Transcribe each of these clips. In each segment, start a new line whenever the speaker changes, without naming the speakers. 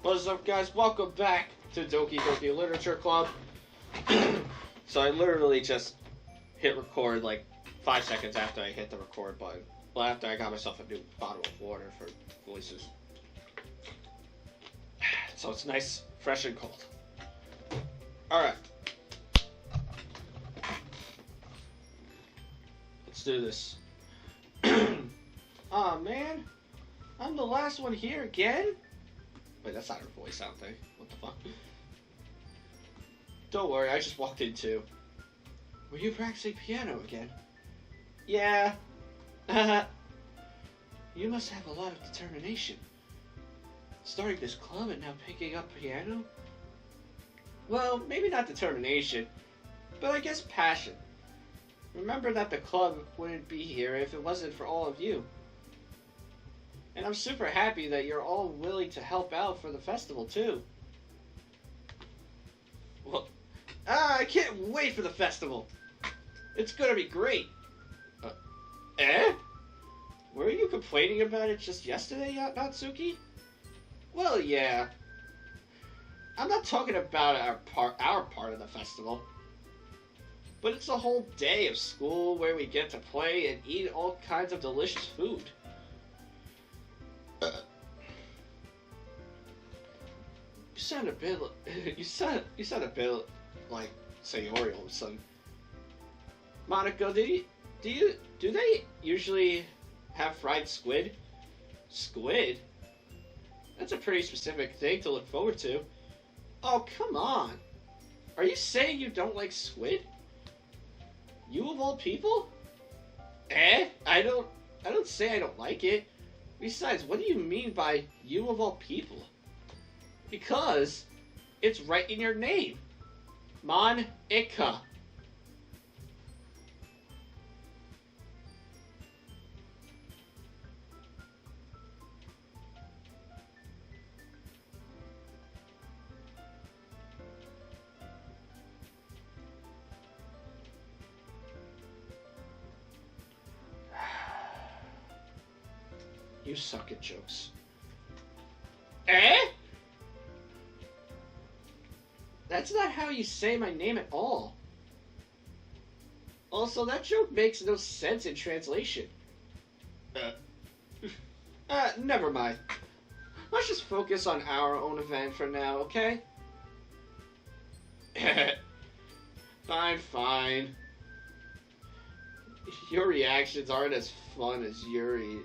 What's up, guys? Welcome back to Doki Doki Literature Club. So I literally just hit record like 5 seconds after I hit the record button. Well, after I got myself a new bottle of water for voices. So it's nice, fresh and cold. Alright. Let's do this. Aw, man. I'm the last one here again? Wait, that's not her voice, I don't think. What the fuck? Don't worry, I just walked in too. Were you practicing piano again? Yeah. You must have a lot of determination. Starting this club and now picking up piano? Well, maybe not determination, but I guess passion. Remember that the club wouldn't be here if it wasn't for all of you. And I'm super happy that you're all willing to help out for the festival, too. Well, I can't wait for the festival. It's gonna be great. Were you complaining about it just yesterday, Natsuki? Well, yeah. I'm not talking about our part of the festival. But it's a whole day of school where we get to play and eat all kinds of delicious food. You sound a bit. You sound a bit like Sayori all of a sudden. Monica, do they usually have fried squid? Squid? That's a pretty specific thing to look forward to. Oh, come on. Are you saying you don't like squid? You of all people? I don't say I don't like it. Besides, what do you mean by you of all people? Because it's right in your name. Monica. You suck at jokes. That's not how you say my name at all. Also, that joke makes no sense in translation. Never mind. Let's just focus on our own event for now, okay? Fine. Your reactions aren't as fun as Yuri's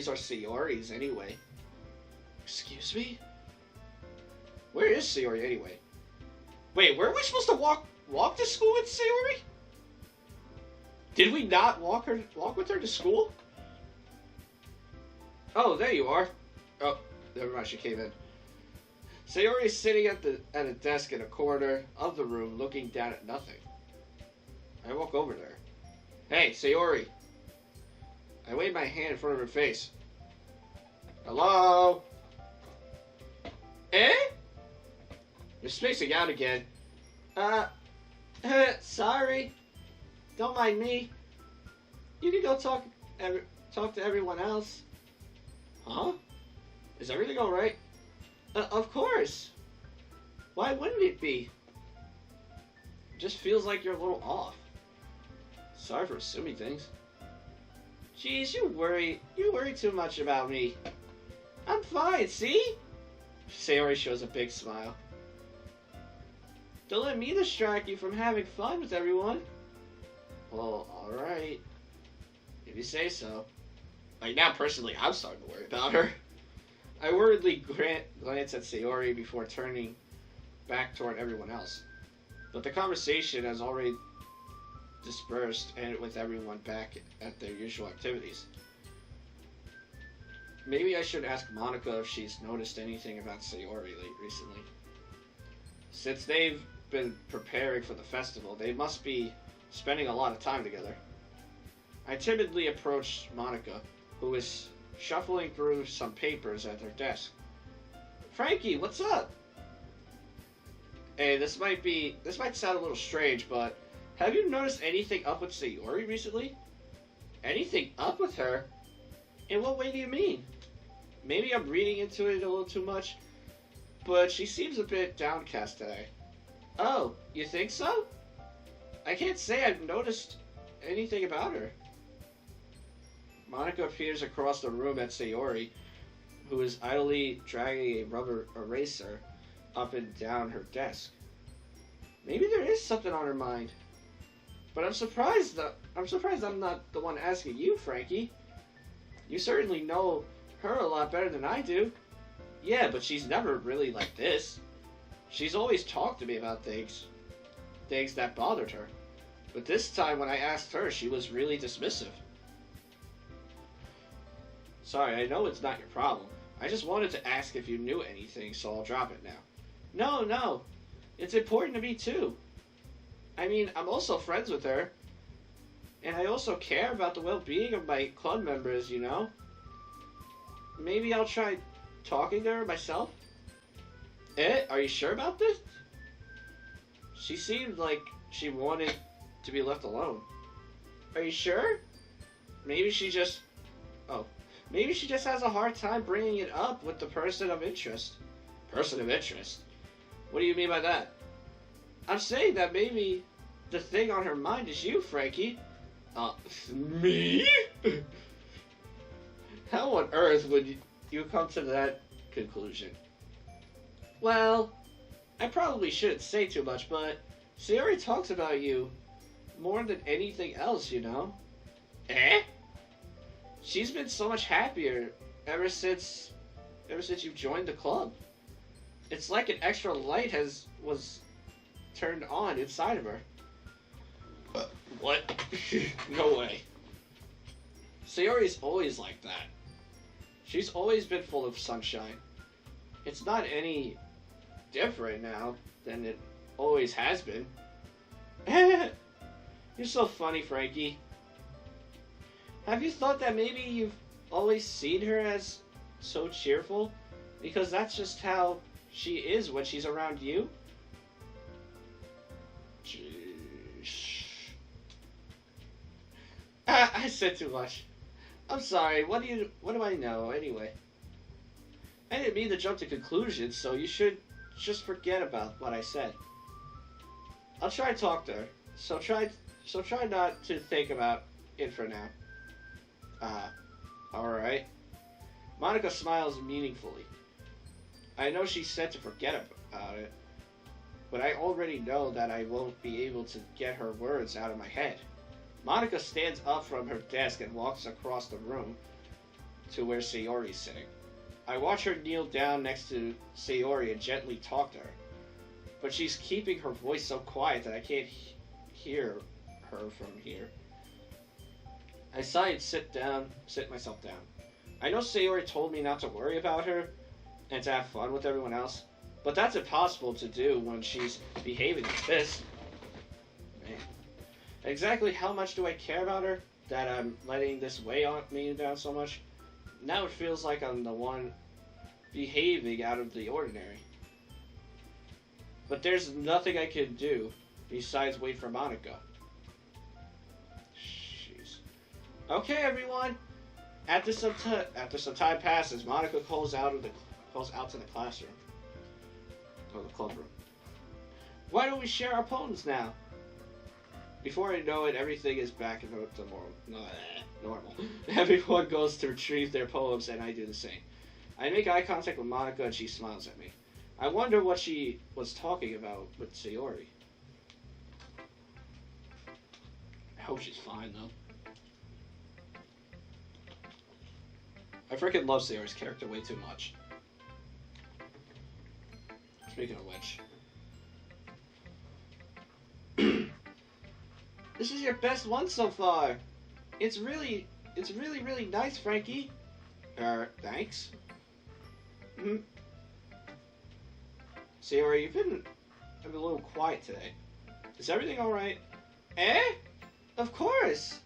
or Sayori's anyway. Excuse me? Where is Sayori anyway? Wait, were we supposed to walk to school with Sayori? Did we not walk with her to school? Oh, there you are. Oh, never mind, she came in. Sayori is sitting at a desk in a corner of the room looking down at nothing. I walk over there. Hey, Sayori. I wave my hand in front of her face. Hello? You're spacing out again. Sorry. Don't mind me. You can go talk to everyone else. Huh? Is everything alright? Of course. Why wouldn't it be? It just feels like you're a little off. Sorry for assuming things. Jeez, you worry too much about me. I'm fine, see? Sayori shows a big smile. Don't let me distract you from having fun with everyone. Well, alright. If you say so. Like, now personally, I'm starting to worry about her. I worriedly glance at Sayori before turning back toward everyone else. But the conversation has already dispersed and with everyone back at their usual activities. Maybe I should ask Monica if she's noticed anything about Sayori recently. Since they've been preparing for the festival, they must be spending a lot of time together. I timidly approached Monica, who is shuffling through some papers at her desk. Frankie, what's up? Hey, this might sound a little strange, but have you noticed anything up with Sayori recently? Anything up with her? In what way do you mean? maybe I'm reading into it a little too much, but she seems a bit downcast today. Oh, you think so? I can't say I've noticed anything about her. Monica appears across the room at Sayori, who is idly dragging a rubber eraser up and down her desk. Maybe there is something on her mind. But I'm surprised I'm not the one asking you, Frankie. You certainly know her a lot better than I do. Yeah, but she's never really like this. She's always talked to me about things that bothered her. But this time when I asked her, she was really dismissive. Sorry, I know it's not your problem. I just wanted to ask if you knew anything, so I'll drop it now. No. It's important to me too. I mean, I'm also friends with her. And I also care about the well-being of my club members, you know? Maybe I'll try talking to her myself? Are you sure about this? She seemed like she wanted to be left alone. Are you sure? Maybe she just has a hard time bringing it up with the person of interest. Person of interest? What do you mean by that? I'm saying that maybe the thing on her mind is you, Frankie. Me? How on earth would you come to that conclusion? Well, I probably shouldn't say too much, but Sayori talks about you more than anything else, you know? She's been so much happier ever since you joined the club. It's like an extra light was turned on inside of her. What? No way. Sayori's always like that. She's always been full of sunshine. It's not any different now than it always has been. You're so funny, Frankie. Have you thought that maybe you've always seen her as so cheerful? Because that's just how she is when she's around you? I said too much. I'm sorry, what do I know, anyway? I didn't mean to jump to conclusions, so you should just forget about what I said. I'll try to talk to her, so try not to think about it for now. Alright. Monica smiles meaningfully. I know she said to forget about it, but I already know that I won't be able to get her words out of my head. Monica stands up from her desk and walks across the room to where Sayori's sitting. I watch her kneel down next to Sayori and gently talk to her, but she's keeping her voice so quiet that I can't hear her from here. I sigh and sit myself down. I know Sayori told me not to worry about her and to have fun with everyone else, but that's impossible to do when she's behaving like this. Man. Exactly how much do I care about her that I'm letting this weigh on me down so much? Now it feels like I'm the one behaving out of the ordinary. But there's nothing I can do besides wait for Monica. Jeez. Okay, everyone. After some time passes, Monica calls out to the classroom. Or the club room. Why don't we share our poems now? Before I know it, everything is back to normal. Everyone goes to retrieve their poems, and I do the same. I make eye contact with Monica, and she smiles at me. I wonder what she was talking about with Sayori. I hope she's fine, though. I freaking love Sayori's character way too much. Speaking of which. This is your best one so far. It's really nice, Frankie. Thanks. Sayori, you've been a little quiet today. Is everything alright? Of course.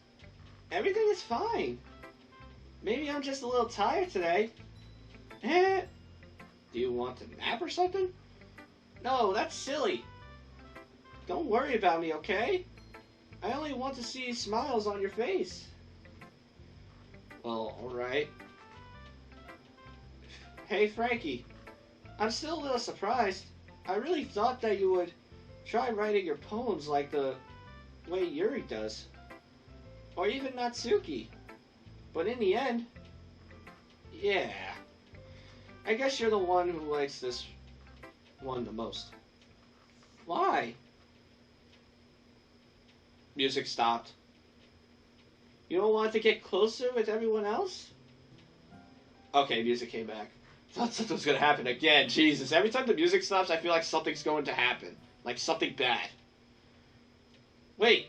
Everything is fine. Maybe I'm just a little tired today. Do you want to nap or something? No, that's silly. Don't worry about me, okay? I only want to see smiles on your face. Well, alright. Hey, Frankie. I'm still a little surprised. I really thought that you would try writing your poems like the way Yuri does. Or even Natsuki. But in the end, yeah. I guess you're the one who likes this one the most. Why? Music stopped. You don't want to get closer with everyone else? Okay, music came back. Thought something was gonna happen again. Jesus, every time the music stops, I feel like something's going to happen. Like something bad. Wait,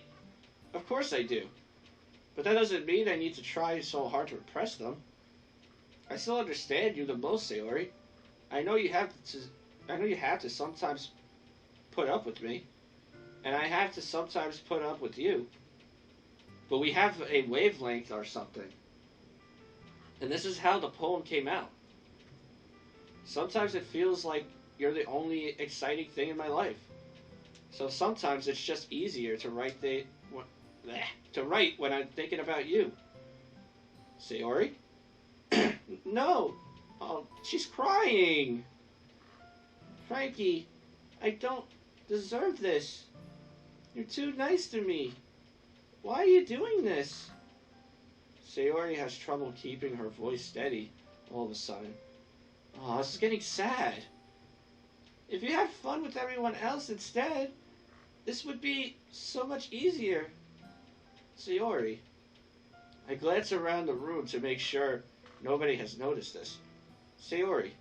of course I do. But that doesn't mean I need to try so hard to impress them. I still understand you the most, Sayori. I know you have to sometimes put up with me, and I have to sometimes put up with you. But we have a wavelength or something. And this is how the poem came out. Sometimes it feels like you're the only exciting thing in my life. So sometimes it's just easier to write when I'm thinking about you. Sayori? No! Oh, she's crying! Frankie, I don't deserve this. You're too nice to me. Why are you doing this? Sayori has trouble keeping her voice steady all of a sudden. Oh, this is getting sad. If you had fun with everyone else instead, this would be so much easier. Sayori. I glance around the room to make sure nobody has noticed this. Sayori.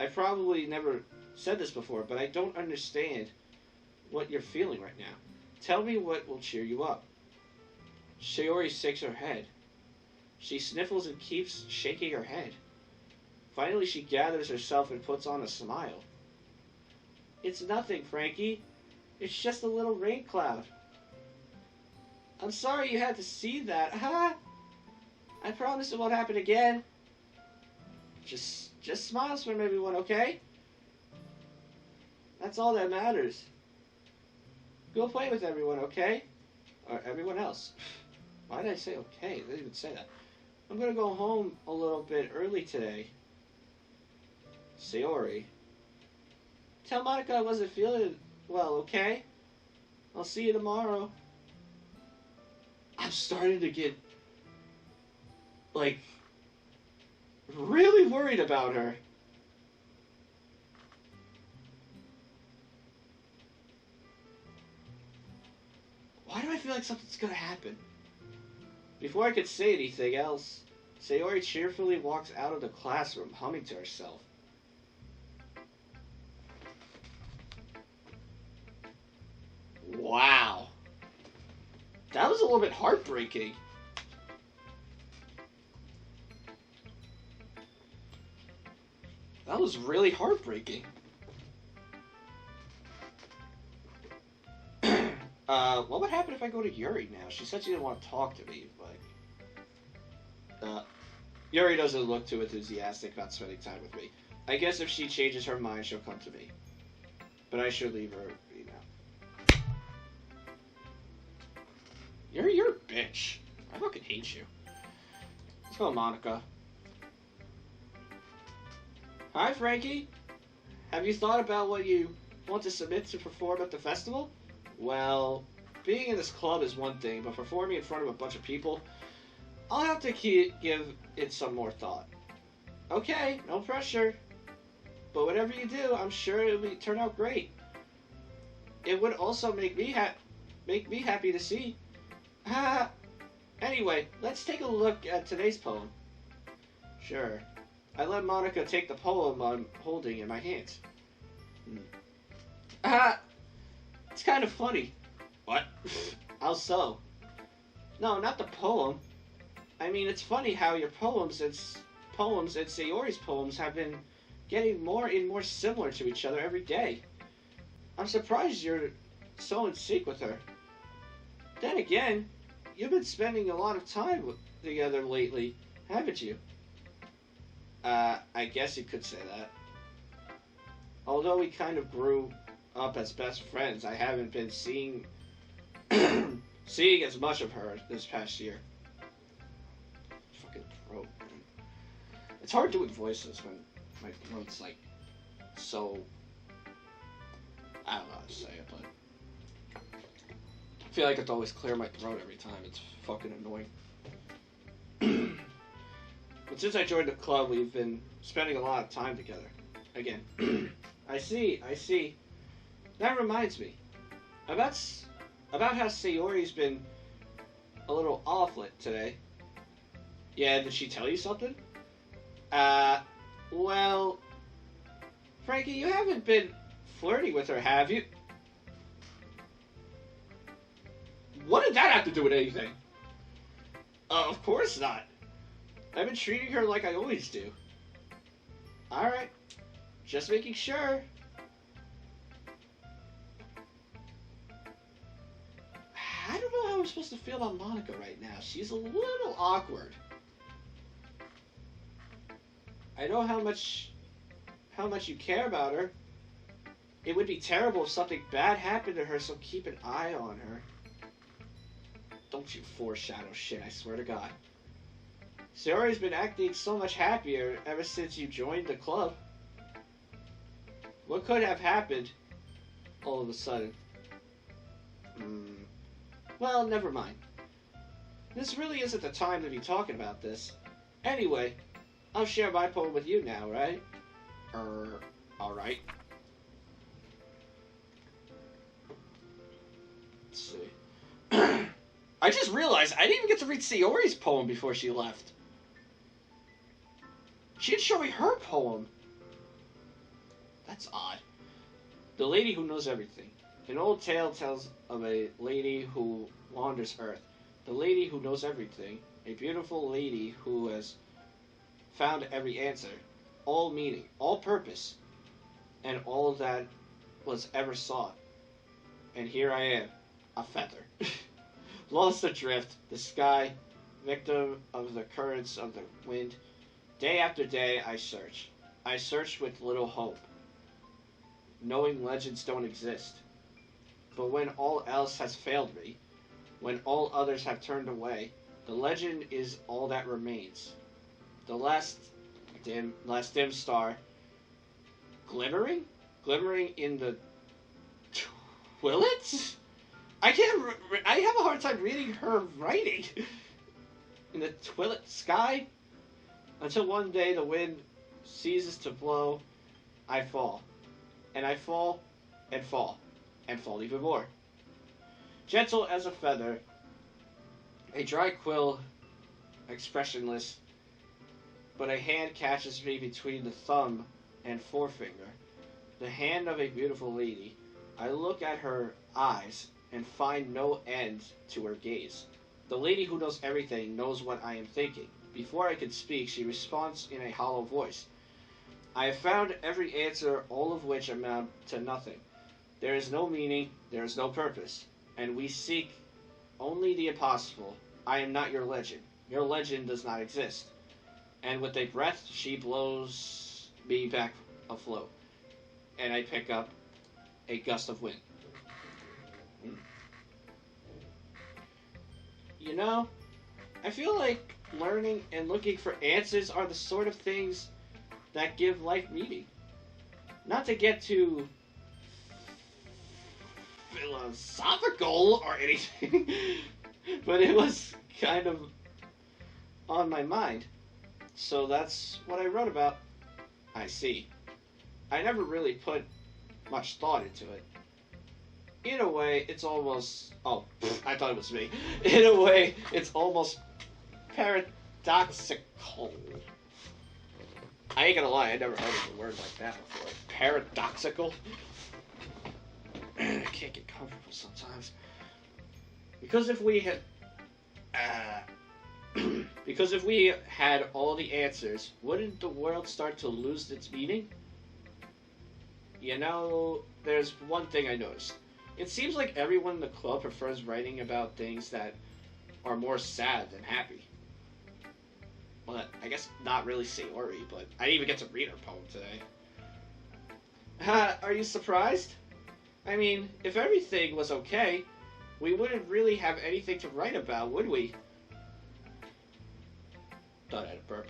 I probably never said this before, but I don't understand what you're feeling right now. Tell me what will cheer you up. Sayori shakes her head. She sniffles and keeps shaking her head. Finally, she gathers herself and puts on a smile. It's nothing, Frankie. It's just a little rain cloud. I'm sorry you had to see that. Ha! I promise it won't happen again. Just smiles from everyone, okay? That's all that matters. Go play with everyone, okay? Or everyone else. Why did I say okay? I didn't even say that. I'm gonna go home a little bit early today. Sayori. Tell Monica I wasn't feeling well, okay? I'll see you tomorrow. I'm starting to get, like, really worried about her. Why do I feel like something's gonna happen? Before I could say anything else, Sayori cheerfully walks out of the classroom, humming to herself. Wow. That was a little bit heartbreaking. That was really heartbreaking. What would happen if I go to Yuri now? She said she didn't want to talk to me, but... Yuri doesn't look too enthusiastic about spending time with me. I guess if she changes her mind, she'll come to me. But I should leave her be now. You're a bitch. I fucking hate you. Let's go, Monica. Hi, Frankie. Have you thought about what you want to submit to perform at the festival? Well, being in this club is one thing, but performing in front of a bunch of people, I'll have to give it some more thought. Okay, no pressure. But whatever you do, I'm sure it'll turn out great. It would also make me happy to see. Anyway, let's take a look at today's poem. Sure. I let Monica take the poem I'm holding in my hands. It's kind of funny. What? How so? No, not the poem. I mean, it's funny how your poems and Sayori's poems have been getting more and more similar to each other every day. I'm surprised you're so in sync with her. Then again, you've been spending a lot of time together lately, haven't you? I guess you could say that. Although we kind of grew up as best friends, I haven't been seeing as much of her this past year. Fucking throat, man. It's hard doing voices when My throat's like so. I don't know how to say it, but I feel like I have to always clear my throat every time. It's fucking annoying. But since I joined the club, we've been spending a lot of time together. Again. I see. That reminds me. About how Sayori's been a little off today. Yeah, did she tell you something? Well... Frankie, you haven't been flirting with her, have you? What did that have to do with anything? Of course not. I've been treating her like I always do. Alright. Just making sure. I don't know how I'm supposed to feel about Monica right now. She's a little awkward. I know how much you care about her. It would be terrible if something bad happened to her, so keep an eye on her. Don't you foreshadow shit, I swear to God. Sayori's been acting so much happier ever since you joined the club. What could have happened all of a sudden? Well, never mind. This really isn't the time to be talking about this. Anyway, I'll share my poem with you now, right? Alright. Let's see. I just realized I didn't even get to read Sayori's poem before she left. She didn't show me her poem. That's odd. The Lady Who Knows Everything. An old tale tells of a lady who wanders Earth. The lady who knows everything. A beautiful lady who has found every answer. All meaning. All purpose. And all that was ever sought. And here I am. A feather. Lost adrift. The sky. Victim of the currents of the wind. Day after day I search. I search with little hope. Knowing legends don't exist. But when all else has failed me, when all others have turned away, the legend is all that remains. The last dim star, glimmering in the twilight? I have a hard time reading her writing. In the twilight sky, until one day the wind ceases to blow, I fall. And I fall, and fall, and fall even more. Gentle as a feather, a dry quill, expressionless, but a hand catches me between the thumb and forefinger. The hand of a beautiful lady. I look at her eyes and find no end to her gaze. The lady who knows everything knows what I am thinking. Before I can speak, she responds in a hollow voice. I have found every answer, all of which amount to nothing. There is no meaning, there is no purpose, and we seek only the impossible. I am not your legend. Your legend does not exist. And with a breath, she blows me back afloat, and I pick up a gust of wind. You know, I feel like learning and looking for answers are the sort of things that give life meaning. Not to get too philosophical or anything, but it was kind of on my mind. So that's what I wrote about. I see. I never really put much thought into it. In a way, it's almost... Oh, I thought it was me. In a way, it's almost paradoxical. I ain't gonna lie, I never heard of a word like that before. Paradoxical? I can't get comfortable sometimes. Because if we had all the answers, wouldn't the world start to lose its meaning? You know, there's one thing I noticed. It seems like everyone in the club prefers writing about things that are more sad than happy. Well, I guess not really Sayori, but I didn't even get to read her poem today. Are you surprised? I mean, if everything was okay, we wouldn't really have anything to write about, would we? Thought I had a burp.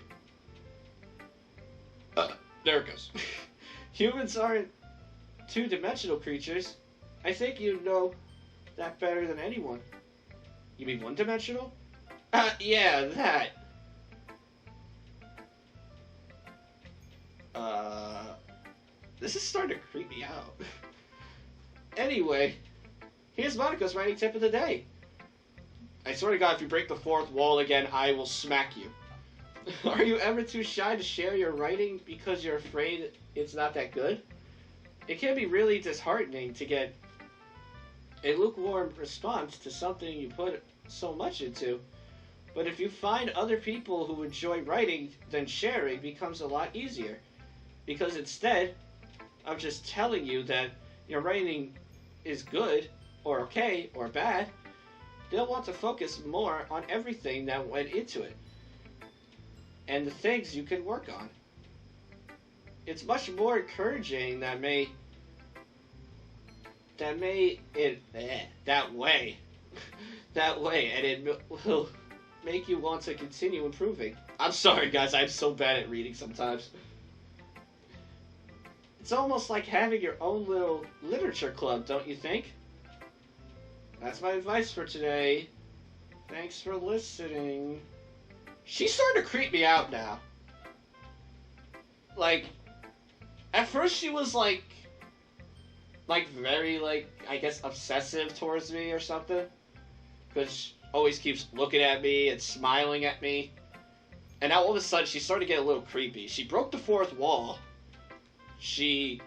There it goes. Humans aren't two-dimensional creatures. I think you know that better than anyone. You mean one-dimensional? Yeah, that. This is starting to creep me out. Anyway, here's Monica's writing tip of the day. I swear to God, if you break the fourth wall again, I will smack you. Are you ever too shy to share your writing because you're afraid it's not that good? It can be really disheartening to get a lukewarm response to something you put so much into. But if you find other people who enjoy writing, then sharing becomes a lot easier. Because instead of just telling you that your writing is good, or okay, or bad, they'll want to focus more on everything that went into it, and the things you can work on. It's much more encouraging that way, and it will make you want to continue improving. I'm sorry, guys, I'm so bad at reading sometimes. It's almost like having your own little literature club, don't you think? That's my advice for today. Thanks for listening. She's starting to creep me out now. Like, at first she was like very, I guess, obsessive towards me or something. Because she always keeps looking at me and smiling at me. And now all of a sudden she's starting to get a little creepy. She broke the fourth wall. She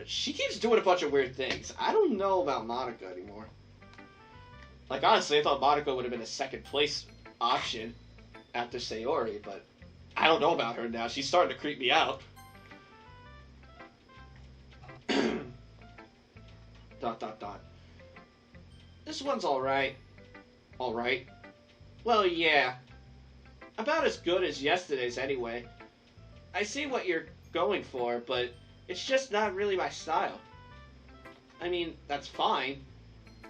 keeps doing a bunch of weird things. I don't know about Monica anymore. Like, honestly, I thought Monica would have been a second place option after Sayori, but I don't know about her now. She's starting to creep me out. ... This one's alright. Alright. Well, yeah. About as good as yesterday's anyway. I see what you're going for, but it's just not really my style. I mean, that's fine.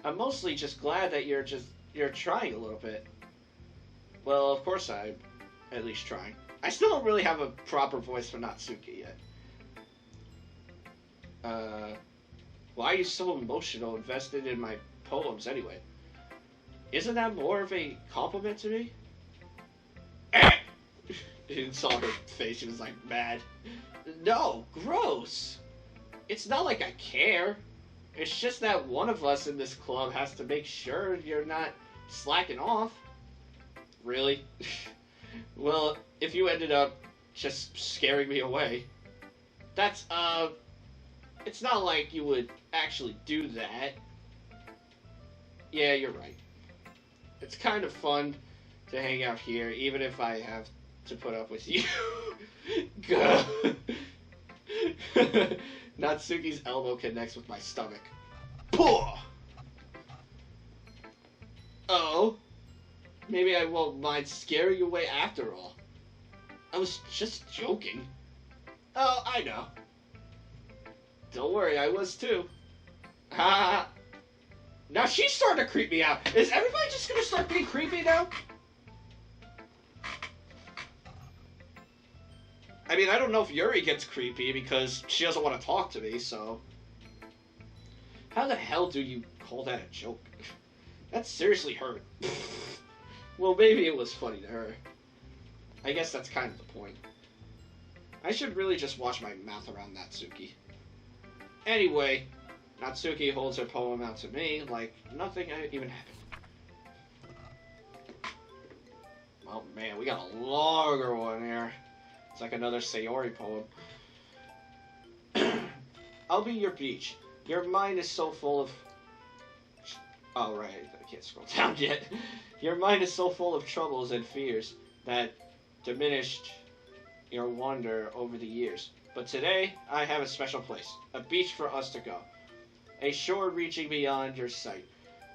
I'm mostly just glad that you're trying a little bit. Well, of course I'm at least trying. I still don't really have a proper voice for Natsuki yet. Why are you so emotional, invested in my poems anyway? Isn't that more of a compliment to me? You saw her face, she was like mad. No, gross. It's not like I care. It's just that one of us in this club has to make sure you're not slacking off. Really? Well, if you ended up just scaring me away, that's, it's not like you would actually do that. Yeah, you're right. It's kind of fun to hang out here, even if I have to put up with you. Natsuki's elbow connects with my stomach. Oh, maybe I won't mind scaring you away after all. I was just joking. Oh, I know. Don't worry, I was too. Ha! Now she's starting to creep me out. Is everybody just gonna start being creepy now? I mean, I don't know if Yuri gets creepy because she doesn't want to talk to me, so... How the hell do you call that a joke? That seriously hurt. Well, maybe it was funny to her. I guess that's kind of the point. I should really just watch my mouth around Natsuki. Anyway, Natsuki holds her poem out to me like nothing even happened. Oh man, we got a longer one here. It's like another Sayori poem. I'll be your beach. Your mind is so full of... Oh, right. I can't scroll down yet. Your mind is so full of troubles and fears that diminished your wonder over the years. But today, I have a special place. A beach for us to go. A shore reaching beyond your sight.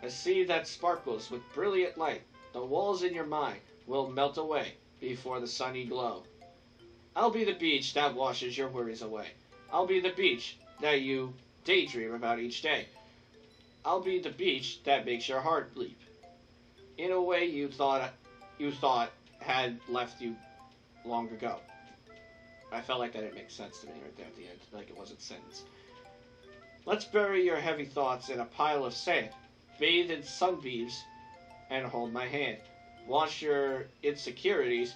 A sea that sparkles with brilliant light. The walls in your mind will melt away before the sunny glow. I'll be the beach that washes your worries away. I'll be the beach that you daydream about each day. I'll be the beach that makes your heart leap in a way you thought had left you long ago. I felt like that didn't make sense to me right there at the end, like it wasn't a sentence. Let's bury your heavy thoughts in a pile of sand, bathe in sunbeams, and hold my hand. Wash your insecurities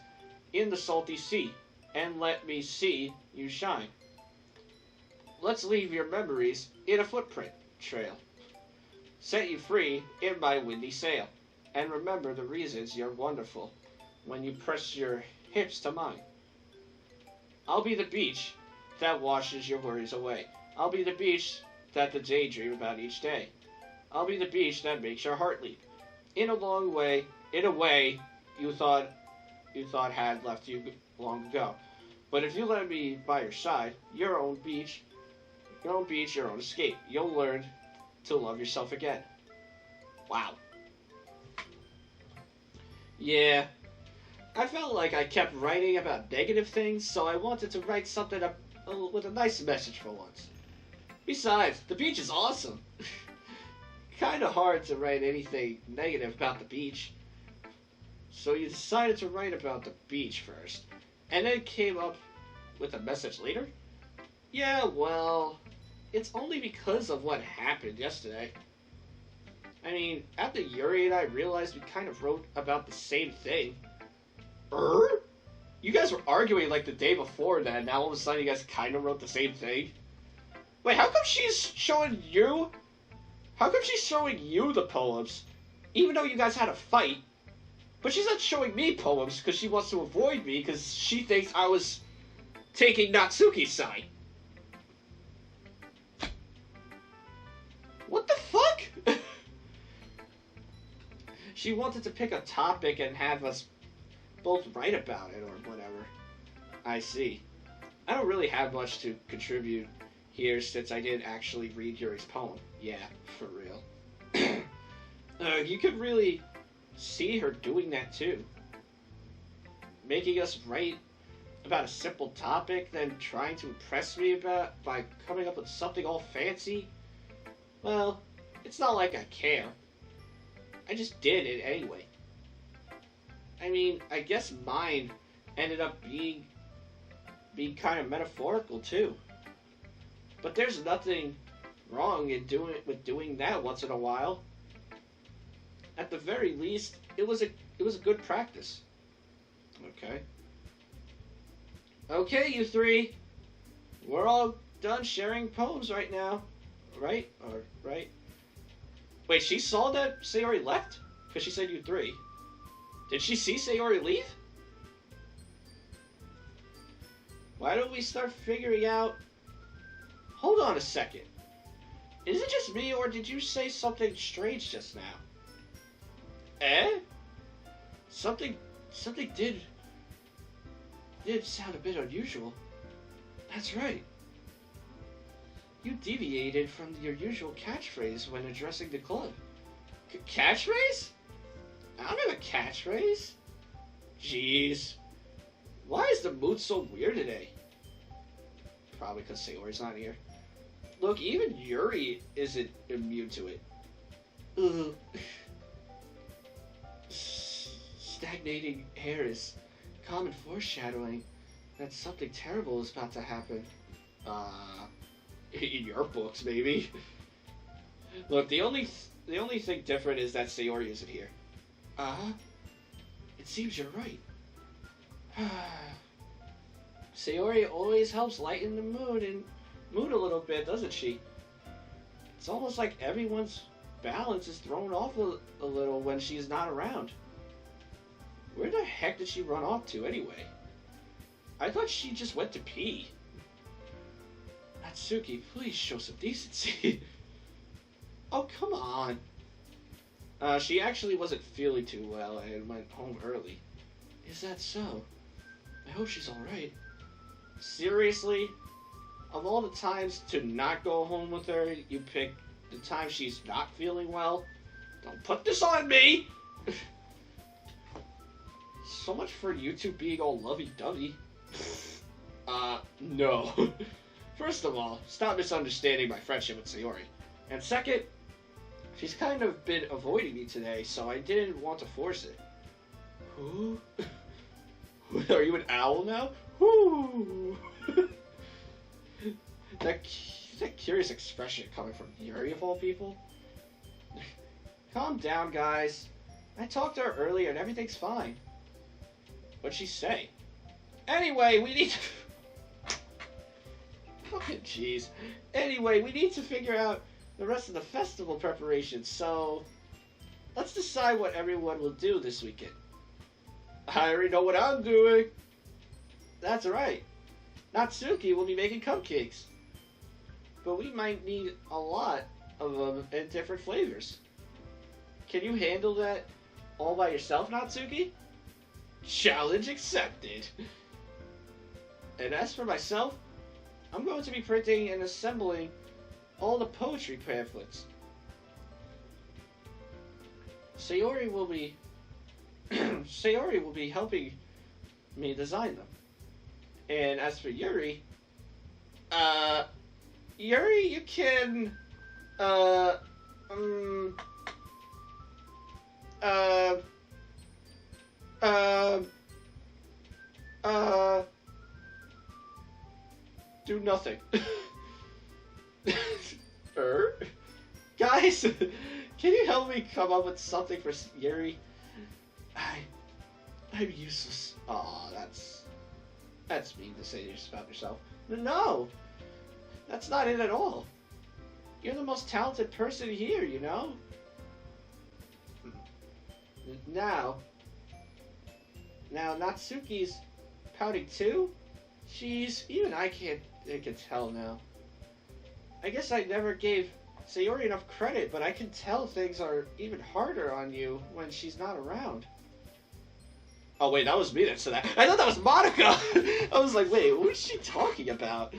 in the salty sea, and let me see you shine. Let's leave your memories in a footprint trail. Set you free in my windy sail, and remember the reasons you're wonderful when you press your hips to mine. I'll be the beach that washes your worries away. I'll be the beach that the daydream about each day. I'll be the beach that makes your heart leap. In a way you thought had left you long ago. But if you let me by your side, your own beach, your own escape, you'll learn to love yourself again. Wow. Yeah. I felt like I kept writing about negative things, so I wanted to write something with a nice message for once. Besides, the beach is awesome. Kinda hard to write anything negative about the beach. So you decided to write about the beach first, and then came up with a message later? Yeah, well, it's only because of what happened yesterday. I mean, after Yuri and I realized we kind of wrote about the same thing. You guys were arguing like the day before that, now all of a sudden you guys kind of wrote the same thing? Wait, how come she's showing you the poems, even though you guys had a fight? But she's not showing me poems because she wants to avoid me because she thinks I was taking Natsuki's side. What the fuck? She wanted to pick a topic and have us both write about it or whatever. I see. I don't really have much to contribute here since I didn't actually read Yuri's poem. Yeah, for real. You could really see her doing that too. Making us write about a simple topic, then trying to impress me by coming up with something all fancy. Well, it's not like I care. I just did it anyway. I mean, I guess mine ended up being kind of metaphorical too. But there's nothing wrong in doing that once in a while. At the very least, it was a good practice. Okay. Okay, you three. We're all done sharing poems right now. Right? Or right? Wait, she saw that Sayori left? Because she said you three. Did she see Sayori leave? Why don't we start figuring out... Hold on a second. Is it just me, or did you say something strange just now? Eh? Something did sound a bit unusual. That's right. You deviated from your usual catchphrase when addressing the club. Catchphrase? I don't have a catchphrase. Jeez. Why is the mood so weird today? Probably because Sayori's not here. Look, even Yuri isn't immune to it. Ugh. Stagnating hair is common foreshadowing that something terrible is about to happen. In your books, maybe. Look, the only thing different is that Sayori isn't here. It seems you're right. Sayori always helps lighten the mood a little bit, doesn't she? It's almost like everyone's balance is thrown off a little when she's not around. Where the heck did she run off to anyway? I thought she just went to pee. Natsuki, please show some decency. Oh, come on. She actually wasn't feeling too well and went home early. Is that so? I hope she's alright. Seriously? Of all the times to not go home with her, you pick the time she's not feeling well? Don't put this on me! So much for you two being all lovey-dovey. No. First of all, stop misunderstanding my friendship with Sayori. And second, she's kind of been avoiding me today, so I didn't want to force it. Who? Are you an owl now? Whoo! that curious expression coming from Yuri of all people. Calm down, guys. I talked to her earlier and everything's fine. What'd she say? Anyway, we need to... Oh, jeez. Anyway, we need to figure out the rest of the festival preparations, so... Let's decide what everyone will do this weekend. I already know what I'm doing. That's right. Natsuki will be making cupcakes. But we might need a lot of them in different flavors. Can you handle that all by yourself, Natsuki? Challenge accepted. And as for myself, I'm going to be printing and assembling all the poetry pamphlets. Sayori will be helping me design them. And as for Yuri, Yuri, you can, do nothing. Guys, can you help me come up with something for Yuri? I'm useless. Aw, that's mean to say this about yourself. No, that's not it at all. You're the most talented person here, you know? Now Natsuki's pouting too? Even I can tell now. I guess I never gave Sayori enough credit, but I can tell things are even harder on you when she's not around. Oh wait, that was me that said that. I thought that was Monica! I was like, wait, what is she talking about?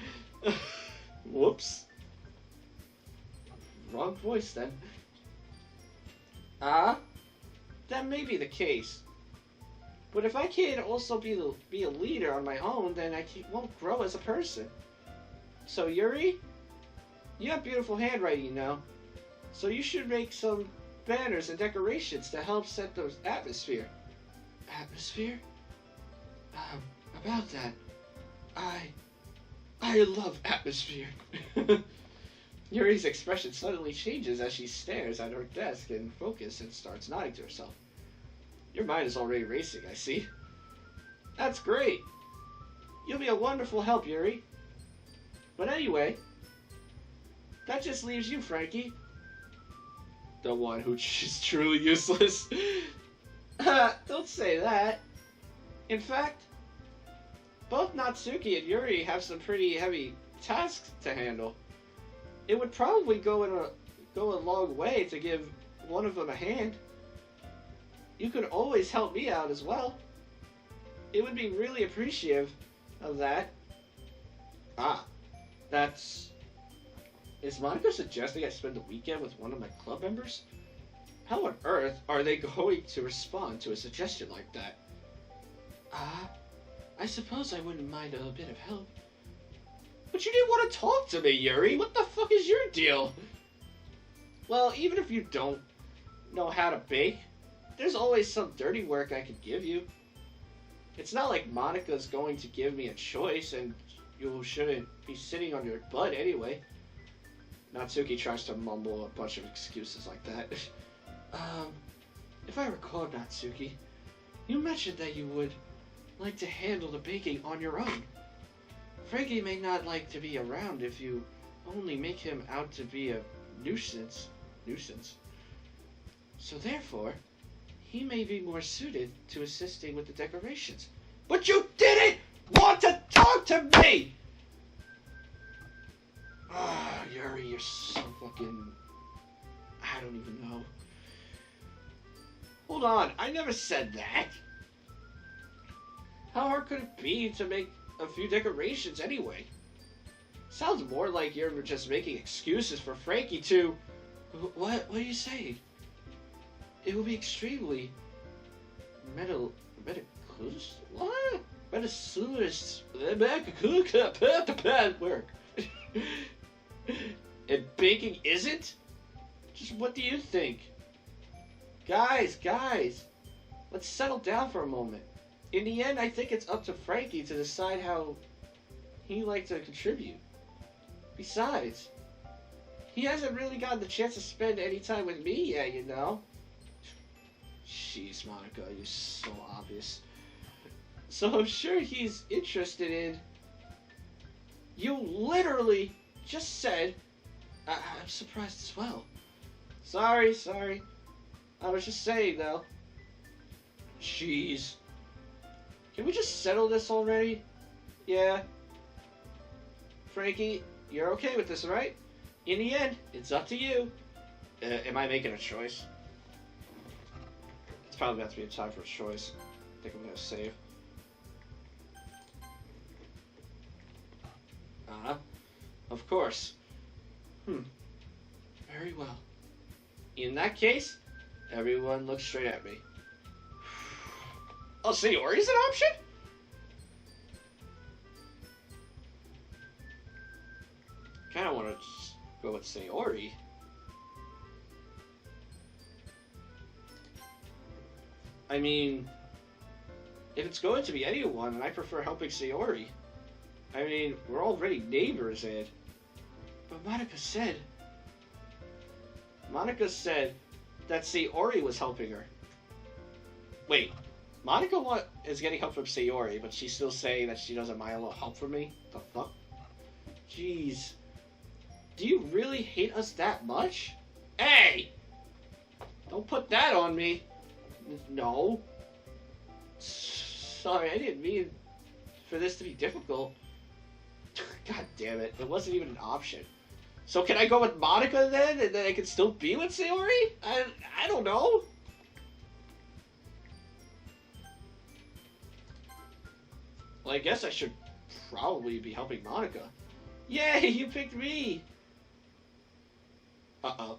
Whoops. Wrong voice then. That may be the case. But if I can't also be a leader on my own, then I won't grow as a person. So Yuri, you have beautiful handwriting, you know. So you should make some banners and decorations to help set the atmosphere. Atmosphere? About that, I love atmosphere. Yuri's expression suddenly changes as she stares at her desk and focuses and starts nodding to herself. Your mind is already racing, I see. That's great. You'll be a wonderful help, Yuri. But anyway, that just leaves you, Frankie. The one who is truly useless. Don't say that. In fact, both Natsuki and Yuri have some pretty heavy tasks to handle. It would probably go a long way to give one of them a hand. You could always help me out as well. It would be really appreciative of that. Is Monica suggesting I spend the weekend with one of my club members? How on earth are they going to respond to a suggestion like that? I suppose I wouldn't mind a bit of help. But you didn't want to talk to me, Yuri. What the fuck is your deal? Well, even if you don't know how to bake, there's always some dirty work I could give you. It's not like Monica's going to give me a choice and you shouldn't be sitting on your butt anyway. Natsuki tries to mumble a bunch of excuses like that. If I recall, Natsuki, you mentioned that you would like to handle the baking on your own. Frankie may not like to be around if you only make him out to be a nuisance. So therefore, he may be more suited to assisting with the decorations. But you didn't want to talk to me! Yuri, you're so fucking... I don't even know. Hold on, I never said that. How hard could it be to make a few decorations anyway? Sounds more like you're just making excuses for Frankie to... What are you saying? It will be extremely... What? Work. And baking isn't? Just what do you think? Guys, let's settle down for a moment. In the end, I think it's up to Frankie to decide how he'd like to contribute. Besides, he hasn't really gotten the chance to spend any time with me yet, you know? Jeez, Monica, you're so obvious. So I'm sure he's interested in... You literally just said... I'm surprised as well. Sorry. I was just saying, though. Jeez. Can we just settle this already? Yeah. Frankie, you're okay with this, right? In the end, it's up to you. Am I making a choice? It's probably about to be a time for a choice. I think I'm gonna save. Of course. Very well. In that case, everyone look straight at me. Oh, Sayori's an option? Kinda wanna just go with Sayori. I mean, if it's going to be anyone, then I prefer helping Sayori. I mean, we're already neighbors, and... But Monica said that Sayori was helping her. Wait, Monica is getting help from Sayori, but she's still saying that she doesn't mind a little help from me? The fuck? Jeez. Do you really hate us that much? Hey! Don't put that on me. No. Sorry, I didn't mean for this to be difficult. God damn it, it wasn't even an option. So can I go with Monica then, and then I can still be with Sayori? I don't know. Well, I guess I should probably be helping Monica. Yay, you picked me! Uh-oh.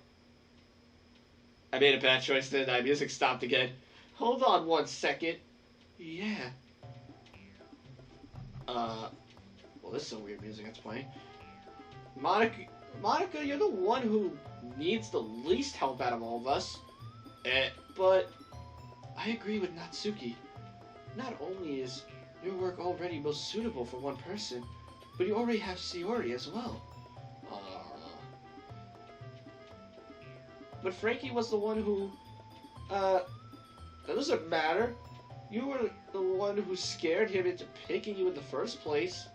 I made a bad choice, didn't I? Music stopped again. Hold on 1 second. Yeah. Well, this is some weird music that's playing. Monica, you're the one who needs the least help out of all of us. But I agree with Natsuki. Not only is your work already most suitable for one person, but you already have Sayori as well. But Frankie was the one who... that doesn't matter. You were the one who scared him into picking you in the first place.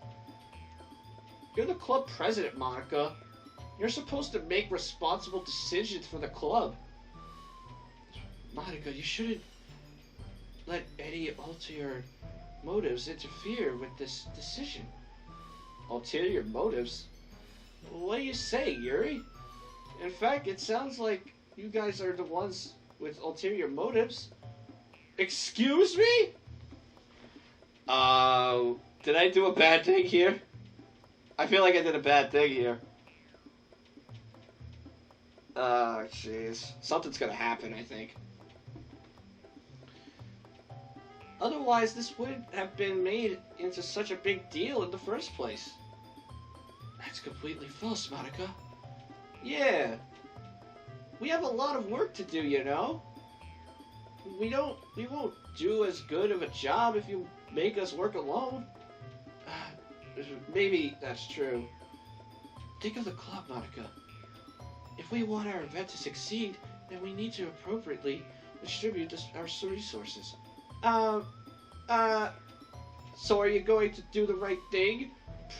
You're the club president, Monica. You're supposed to make responsible decisions for the club. Monica, you shouldn't let any ulterior motives interfere with this decision. Ulterior motives? What are you saying, Yuri? In fact, it sounds like you guys are the ones with ulterior motives. Excuse me? Did I do a bad thing here? I feel like I did a bad thing here. Jeez. Something's gonna happen, I think. Otherwise, this wouldn't have been made into such a big deal in the first place. That's completely false, Monica. Yeah. We have a lot of work to do, you know? We won't do as good of a job if you make us work alone. Maybe that's true. Think of the club, Monica. If we want our event to succeed, then we need to appropriately distribute our resources. So are you going to do the right thing,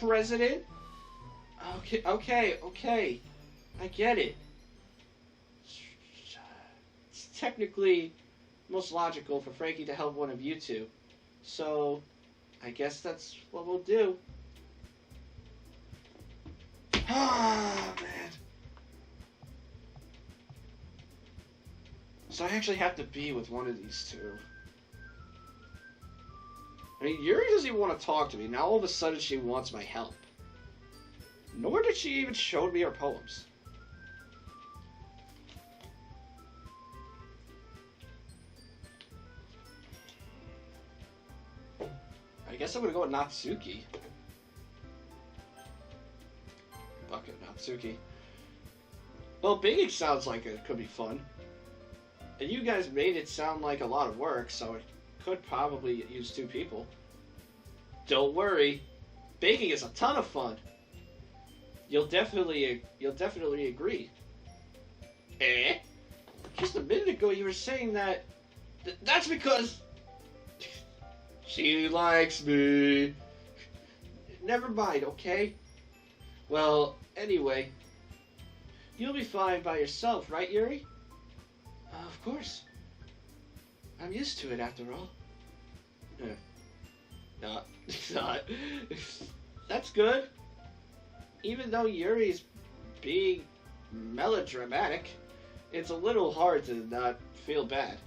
President? Okay. I get it. It's technically most logical for Frankie to help one of you two. So, I guess that's what we'll do. Ah, man. So I actually have to be with one of these two. I mean, Yuri doesn't even want to talk to me. Now all of a sudden she wants my help. Nor did she even show me her poems. I guess I'm gonna go with Natsuki. Bucket Natsuki. Well, binging sounds like it could be fun. And you guys made it sound like a lot of work, so it could probably use 2 people. Don't worry, baking is a ton of fun. You'll definitely agree. Eh? Just a minute ago you were saying that... That's because... She likes me. Never mind, okay? Well, anyway... You'll be fine by yourself, right, Yuri? Of course. I'm used to it, after all. Not. That's good. Even though Yuri's being melodramatic, it's a little hard to not feel bad.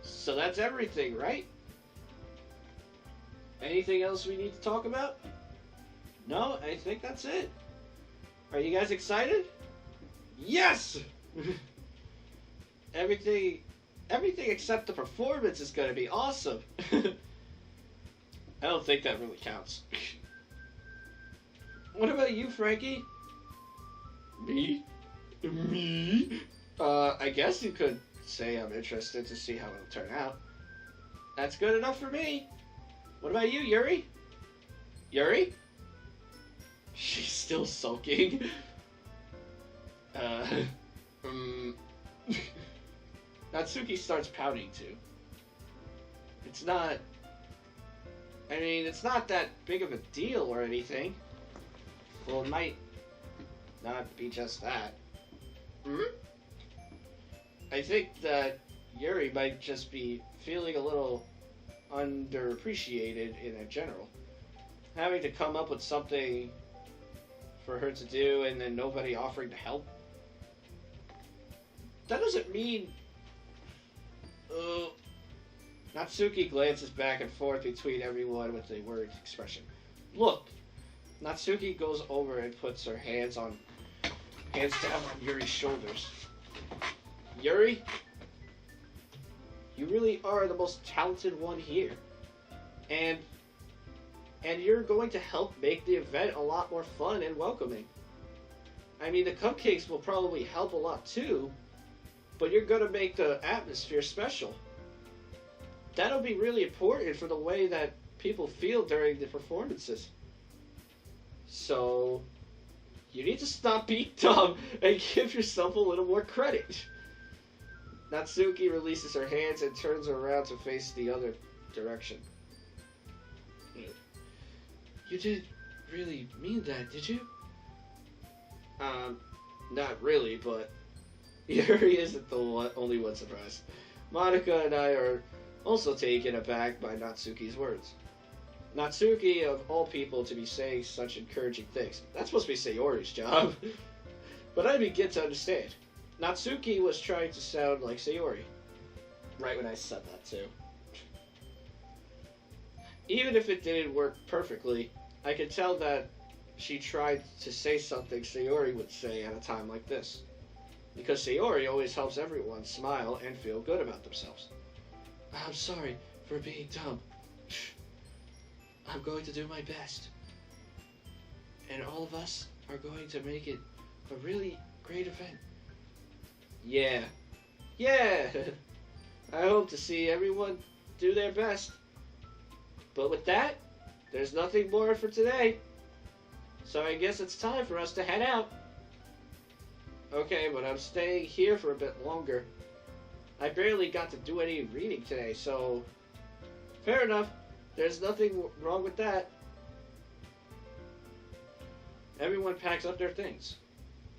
So that's everything, right? Anything else we need to talk about? No, I think that's it. Are you guys excited? Yes! Everything except the performance is going to be awesome. I don't think that really counts. What about you, Frankie? Me? I guess you could say I'm interested to see how it'll turn out. That's good enough for me. What about you, Yuri? Yuri? She's still sulking. Natsuki starts pouting too. It's not that big of a deal or anything. Well, it might not be just that. I think that Yuri might just be feeling a little underappreciated in general. Having to come up with something for her to do and then nobody offering to help. That doesn't mean... Natsuki glances back and forth between everyone with a worried expression. Look! Natsuki goes over and puts her hands down on Yuri's shoulders. Yuri? You really are the most talented one here. And you're going to help make the event a lot more fun and welcoming. I mean, the cupcakes will probably help a lot too, but you're going to make the atmosphere special. That'll be really important for the way that people feel during the performances. So, you need to stop being dumb and give yourself a little more credit. Natsuki releases her hands and turns around to face the other direction. You didn't really mean that, did you? Not really, but Yuri isn't the only one surprised. Monica and I are also taken aback by Natsuki's words. Natsuki, of all people, to be saying such encouraging things. That's supposed to be Sayori's job. But I begin to understand. Natsuki was trying to sound like Sayori. Right when I said that, too. Even if it didn't work perfectly, I could tell that she tried to say something Sayori would say at a time like this. Because Sayori always helps everyone smile and feel good about themselves. I'm sorry for being dumb. I'm going to do my best. And all of us are going to make it a really great event. Yeah. Yeah! I hope to see everyone do their best. But with that, there's nothing more for today. So I guess it's time for us to head out. Okay, but I'm staying here for a bit longer. I barely got to do any reading today, so... Fair enough. There's nothing wrong with that. Everyone packs up their things.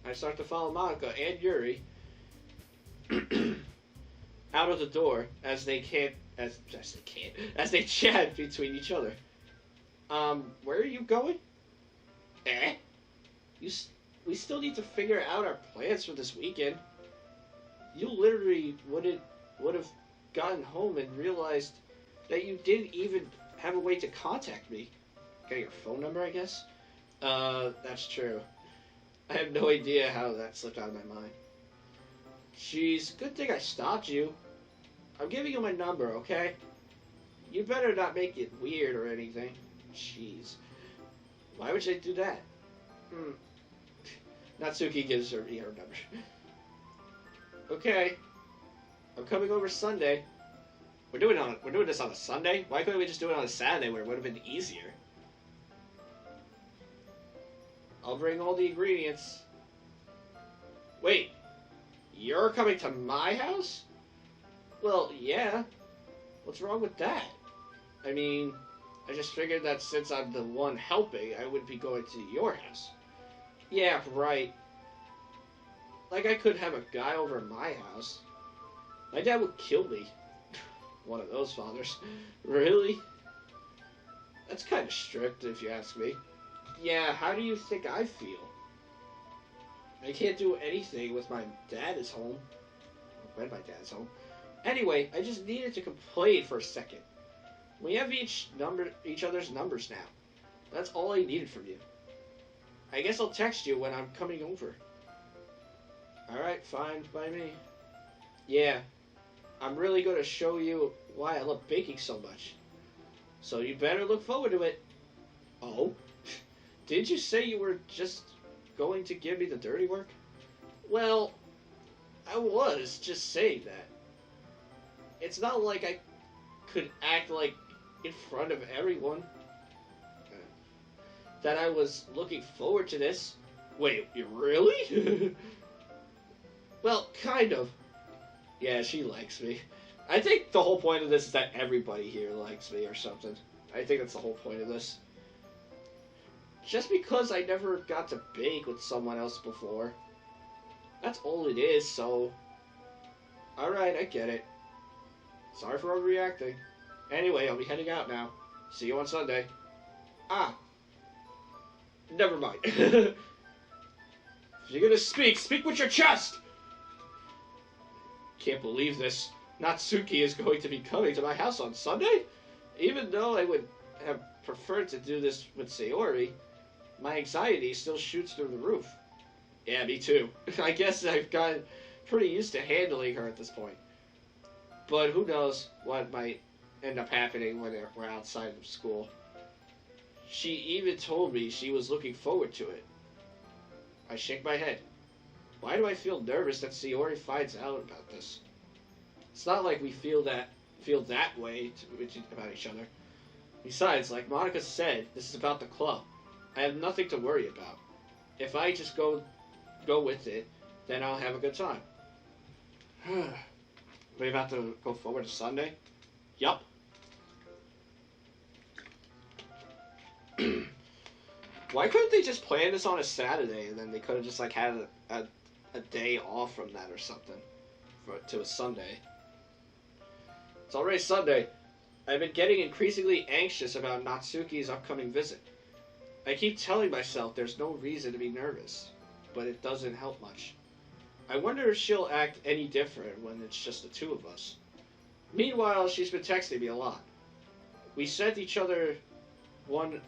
I start to follow Monica and Yuri out of the door as they chat between each other. Where are you going? We still need to figure out our plans for this weekend. You literally would have gotten home and realized that you didn't even have a way to contact me. Got your phone number, I guess? That's true. I have no idea how that slipped out of my mind. Jeez, good thing I stopped you. I'm giving you my number, okay? You better not make it weird or anything. Jeez. Why would you do that? Natsuki gives her number. Okay. I'm coming over Sunday. we're doing this on a Sunday? Why couldn't we just do it on a Saturday where it would have been easier? I'll bring all the ingredients. Wait, you're coming to my house? Well, yeah. What's wrong with that? I mean, I just figured that since I'm the one helping, I would be going to your house. Yeah, right. Like I could have a guy over at my house. My dad would kill me. One of those fathers. Really? That's kind of strict, if you ask me. Yeah, how do you think I feel? I can't do anything with my dad is home. When my dad's home. Anyway, I just needed to complain for a second. We have each other's numbers now. That's all I needed from you. I guess I'll text you when I'm coming over. Alright, fine by me. Yeah, I'm really going to show you why I love baking so much. So you better look forward to it. Oh? Did you say you were just going to give me the dirty work? Well, I was just saying that. It's not like I could act like in front of everyone that I was looking forward to this. Wait, you really? Well, kind of. Yeah, she likes me. I think the whole point of this is that everybody here likes me or something. I think that's the whole point of this. Just because I never got to bake with someone else before. That's all it is, so... Alright, I get it. Sorry for overreacting. Anyway, I'll be heading out now. See you on Sunday. Ah. Never mind. If you're gonna speak with your chest! Can't believe this. Natsuki is going to be coming to my house on Sunday? Even though I would have preferred to do this with Sayori, my anxiety still shoots through the roof. Yeah, me too. I guess I've gotten pretty used to handling her at this point. But who knows what might end up happening when we're outside of school. She even told me she was looking forward to it. I shake my head. Why do I feel nervous that Sayori finds out about this? It's not like we feel that way about each other. Besides, like Monica said, this is about the club. I have nothing to worry about. If I just go with it, then I'll have a good time. We about to go forward to Sunday? Yup. Why couldn't they just plan this on a Saturday and then they could have just like had a day off from that or something to a Sunday? It's already Sunday. I've been getting increasingly anxious about Natsuki's upcoming visit. I keep telling myself there's no reason to be nervous, but it doesn't help much. I wonder if she'll act any different when it's just the two of us. Meanwhile, she's been texting me a lot. We sent each other one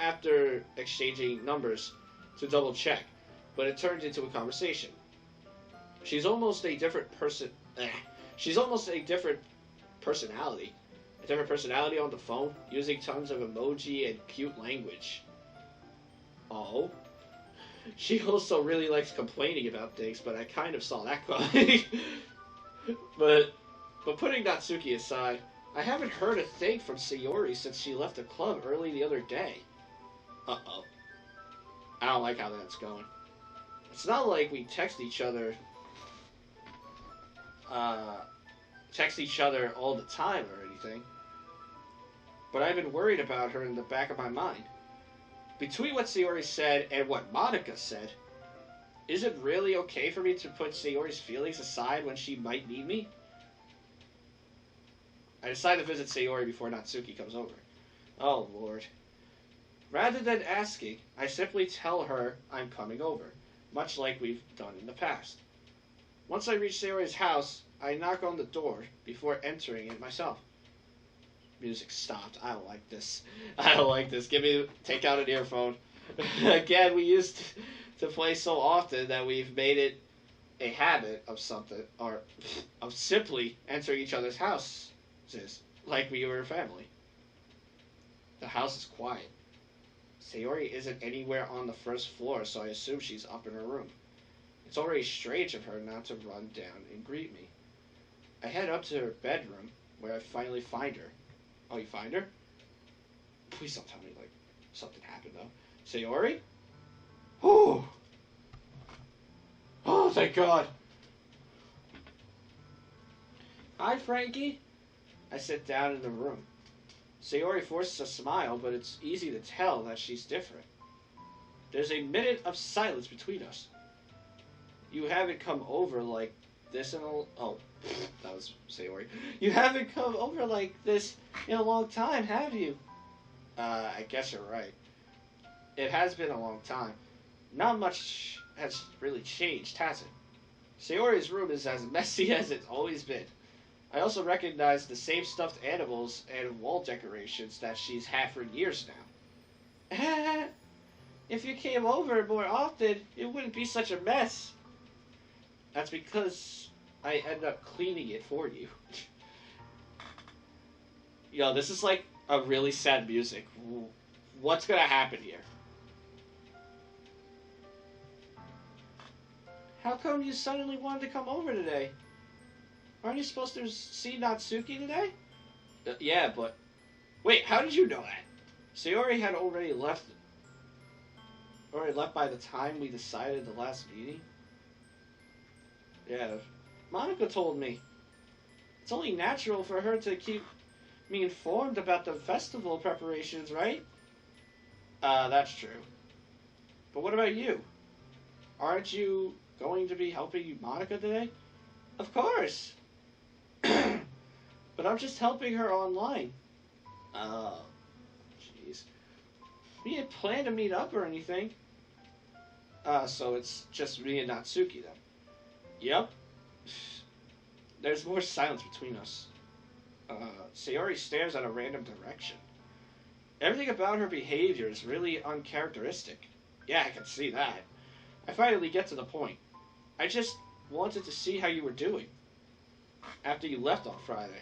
after exchanging numbers to double check, but it turned into a conversation. She's almost a different person. She's almost a different personality. A different personality on the phone, using tons of emoji and cute language. Oh. She also really likes complaining about things, but I kind of saw that coming. But putting Natsuki aside, I haven't heard a thing from Sayori since she left the club early the other day. Uh-oh. I don't like how that's going. It's not like we text each other all the time or anything. But I've been worried about her in the back of my mind. Between what Sayori said and what Monica said, is it really okay for me to put Sayori's feelings aside when she might need me? I decide to visit Sayori before Natsuki comes over. Oh, Lord. Rather than asking, I simply tell her I'm coming over, much like we've done in the past. Once I reach Sayori's house, I knock on the door before entering it myself. Music stopped. I don't like this. I don't like this. Take out an earphone. Again, we used to play so often that we've made it a habit of something, or of simply entering each other's houses, like we were a family. The house is quiet. Sayori isn't anywhere on the first floor, so I assume she's up in her room. It's already strange of her not to run down and greet me. I head up to her bedroom, where I finally find her. Oh, you find her? Please don't tell me, like, something happened, though. Sayori? Oh! Oh, thank God! Hi, Frankie. I sit down in the room. Sayori forces a smile, but it's easy to tell that she's different. There's a minute of silence between us. You haven't come over like this in a... Oh, that was Sayori. You haven't come over like this in a long time, have you? I guess you're right. It has been a long time. Not much has really changed, has it? Sayori's room is as messy as it's always been. I also recognize the same stuffed animals and wall decorations that she's had for years now. If you came over more often, it wouldn't be such a mess. That's because I end up cleaning it for you. Yo, this is like a really sad music. What's gonna happen here? How come you suddenly wanted to come over today? Aren't you supposed to see Natsuki today? Yeah, but... Wait, how did you know that? Sayori had already left by the time we decided the last meeting? Yeah, Monica told me. It's only natural for her to keep me informed about the festival preparations, right? That's true. But what about you? Aren't you going to be helping Monica today? Of course! But I'm just helping her online. Oh, jeez. We didn't plan to meet up or anything. So it's just me and Natsuki then. Yep. There's more silence between us. Sayori stares at a random direction. Everything about her behavior is really uncharacteristic. Yeah, I can see that. I finally get to the point. I just wanted to see how you were doing after you left on Friday.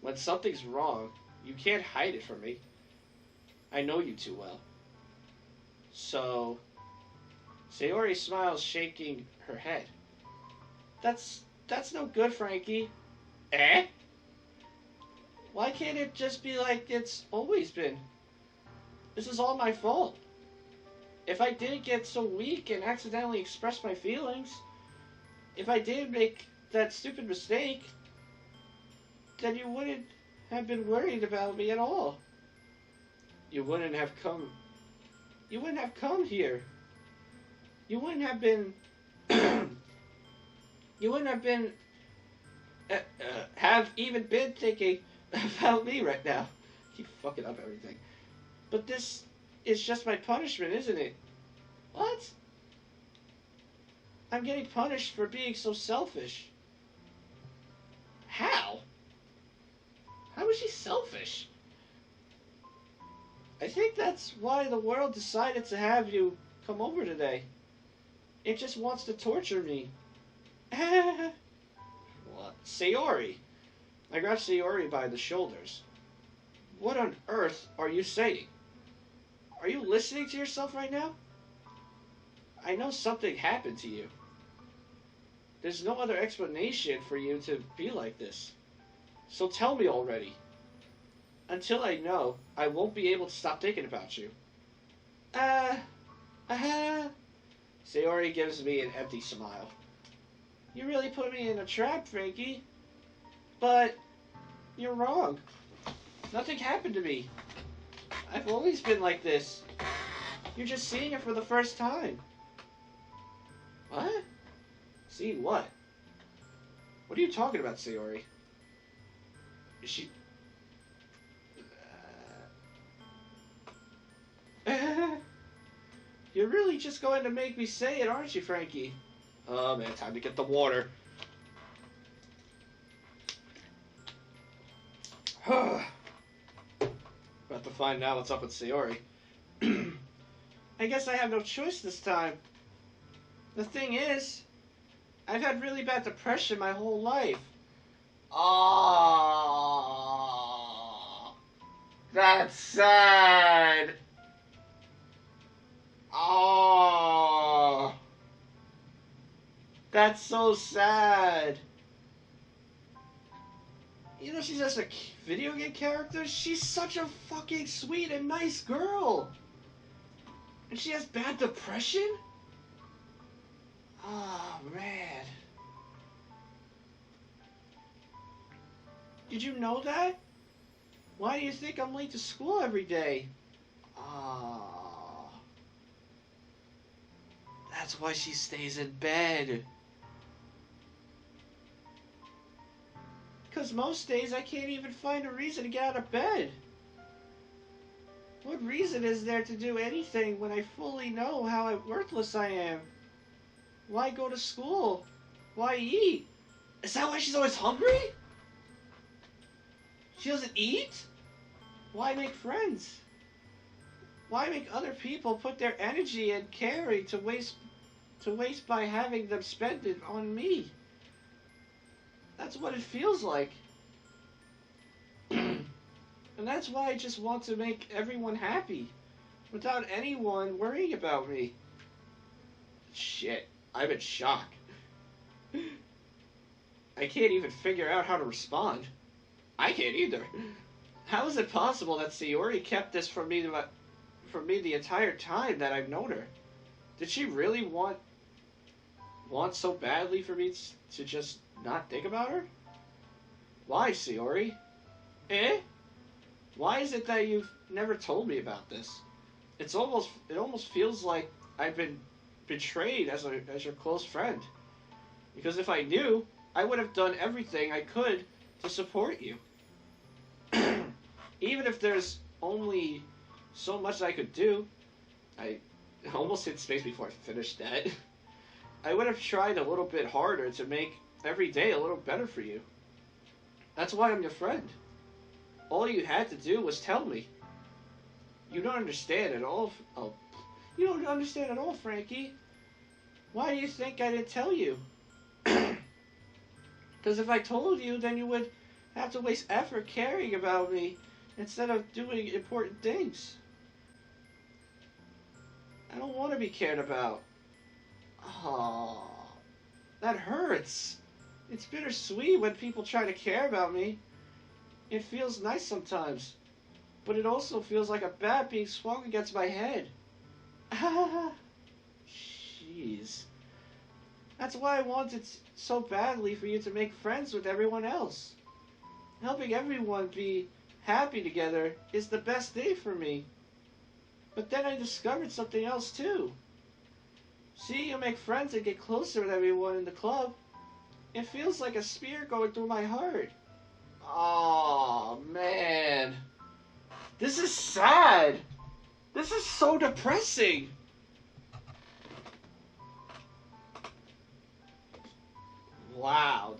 When something's wrong, you can't hide it from me. I know you too well. So, Sayori smiles, shaking her head. That's no good, Frankie. Eh? Why can't it just be like it's always been? This is all my fault. If I didn't get so weak and accidentally express my feelings, if I did make that stupid mistake, then you wouldn't have been worried about me at all. You wouldn't have come here. You wouldn't have been have even been thinking about me right now. Keep fucking up everything. But this is just my punishment, isn't it? What? I'm getting punished for being so selfish. How? How is she selfish? I think that's why the world decided to have you come over today. It just wants to torture me. What? Sayori. I grabbed Sayori by the shoulders. What on earth are you saying? Are you listening to yourself right now? I know something happened to you. There's no other explanation for you to be like this. So tell me already. Until I know, I won't be able to stop thinking about you. Sayori gives me an empty smile. You really put me in a trap, Frankie. But you're wrong. Nothing happened to me. I've always been like this. You're just seeing it for the first time. What? Seeing what? What are you talking about, Sayori? Is she... You're really just going to make me say it, aren't you, Frankie? Oh man, time to get the water. About to find out what's up with Sayori. I guess I have no choice this time. The thing is, I've had really bad depression my whole life. Oh, that's sad. Oh, that's so sad. You know, she's just a video game character. She's such a fucking sweet and nice girl. And she has bad depression? Oh, man. Did you know that? Why do you think I'm late to school every day? Oh. That's why she stays in bed. Because most days I can't even find a reason to get out of bed. What reason is there to do anything when I fully know how worthless I am? Why go to school? Why eat? Is that why she's always hungry? She doesn't eat? Why make friends? Why make other people put their energy and carry to waste by having them spend it on me? That's what it feels like. And that's why I just want to make everyone happy, without anyone worrying about me. Shit, I'm in shock. I can't even figure out how to respond. I can't either. How is it possible that Sayori kept this from me the entire time that I've known her? Did she really want so badly for me to just not think about her? Why, Sayori? Eh? Why is it that you've never told me about this? It almost feels like I've been betrayed as your close friend. Because if I knew, I would have done everything I could to support you. Even if there's only so much I could do. I almost hit space before I finished that. I would have tried a little bit harder to make every day a little better for you. That's why I'm your friend. All you had to do was tell me. You don't understand at all. Oh, you don't understand at all, Frankie. Why do you think I didn't tell you? Because if I told you, then you would have to waste effort caring about me instead of doing important things. I don't want to be cared about. Oh, that hurts. It's bittersweet when people try to care about me. It feels nice sometimes, but it also feels like a bat being swung against my head. Jeez. That's why I wanted so badly for you to make friends with everyone else. Helping everyone be happy together is the best thing for me. But then I discovered something else too. See, you make friends and get closer with everyone in the club. It feels like a spear going through my heart. Oh, man. This is sad. This is so depressing. Wow.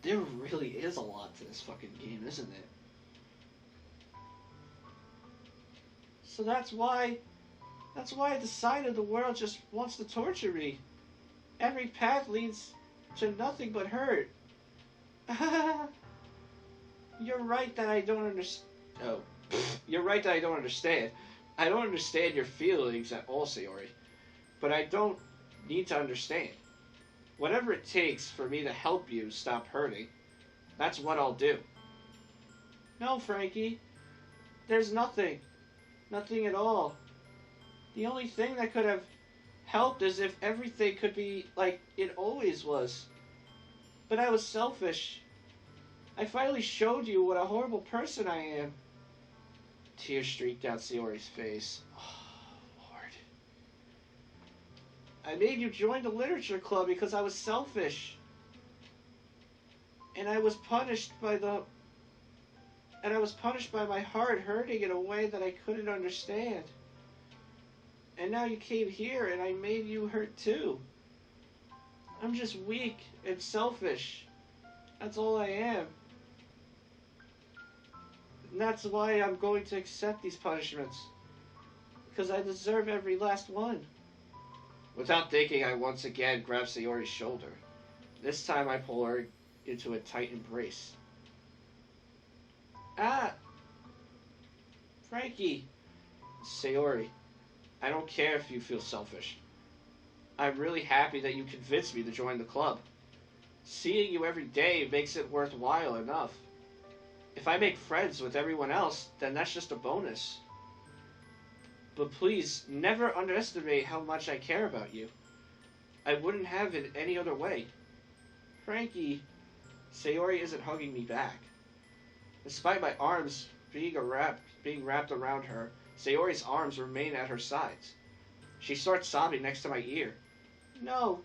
There really is a lot to this fucking game, isn't it? So that's why I decided the world just wants to torture me. Every path leads to nothing but hurt. You're right that I don't understand. Oh, you're right that I don't understand. I don't understand your feelings at all, Sayori. But I don't need to understand. Whatever it takes for me to help you stop hurting, that's what I'll do. No, Frankie. There's nothing. Nothing at all. The only thing that could have helped is if everything could be like it always was. But I was selfish. I finally showed you what a horrible person I am. Tears streaked down Sayori's face. Oh, Lord. I made you join the literature club because I was selfish. And I was punished by my heart hurting in a way that I couldn't understand. And now you came here and I made you hurt too. I'm just weak and selfish. That's all I am. And that's why I'm going to accept these punishments. Because I deserve every last one. Without thinking, I once again grab Sayori's shoulder. This time I pull her into a tight embrace. Ah! Frankie! Sayori, I don't care if you feel selfish. I'm really happy that you convinced me to join the club. Seeing you every day makes it worthwhile enough. If I make friends with everyone else, then that's just a bonus. But please, never underestimate how much I care about you. I wouldn't have it any other way. Frankie, Sayori isn't hugging me back. Despite my arms being wrapped around her, Sayori's arms remain at her sides. She starts sobbing next to my ear. No,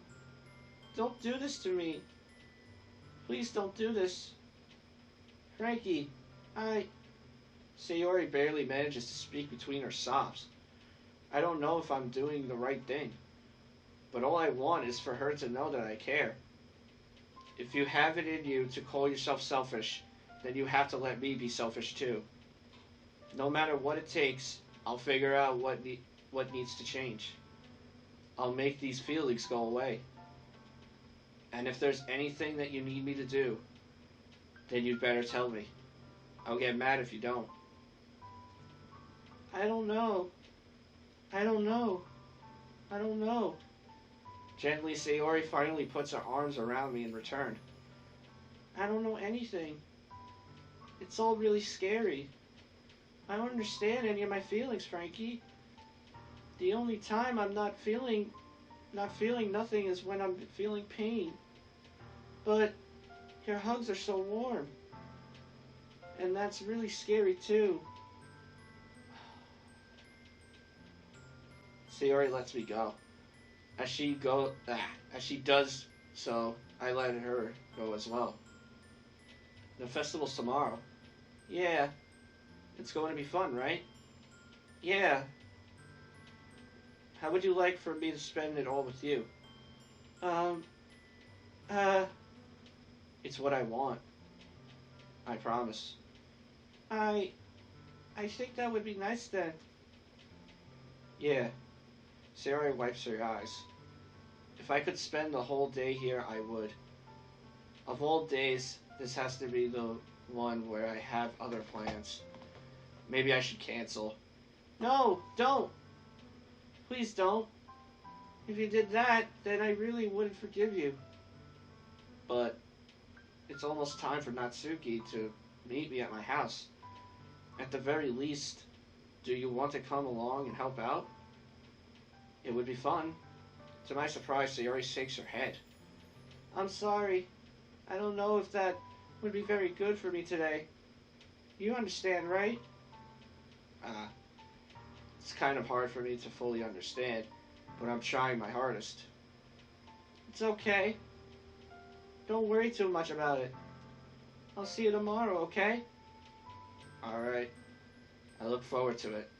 don't do this to me. Please don't do this. Frankie, Sayori barely manages to speak between her sobs. I don't know if I'm doing the right thing, but all I want is for her to know that I care. If you have it in you to call yourself selfish, then you have to let me be selfish too. No matter what it takes, I'll figure out what needs to change. I'll make these feelings go away. And if there's anything that you need me to do, then you'd better tell me. I'll get mad if you don't. I don't know. I don't know. I don't know. Gently, Sayori finally puts her arms around me in return. I don't know anything. It's all really scary. I don't understand any of my feelings, Frankie. The only time I'm not feeling nothing is when I'm feeling pain. But your hugs are so warm. And that's really scary too. Sayori lets me go. As she does so, I let her go as well. The festival's tomorrow. Yeah. It's going to be fun, right? Yeah. How would you like for me to spend it all with you? It's what I want. I promise. I think that would be nice then. Yeah. Sayori wipes her eyes. If I could spend the whole day here, I would. Of all days, this has to be the one where I have other plans. Maybe I should cancel. No, don't. Please don't. If you did that, then I really wouldn't forgive you. But it's almost time for Natsuki to meet me at my house. At the very least, do you want to come along and help out? It would be fun. To my surprise, Sayori shakes her head. I'm sorry. I don't know if that would be very good for me today. You understand, right? It's kind of hard for me to fully understand, but I'm trying my hardest. It's okay. Don't worry too much about it. I'll see you tomorrow, okay? Alright. I look forward to it.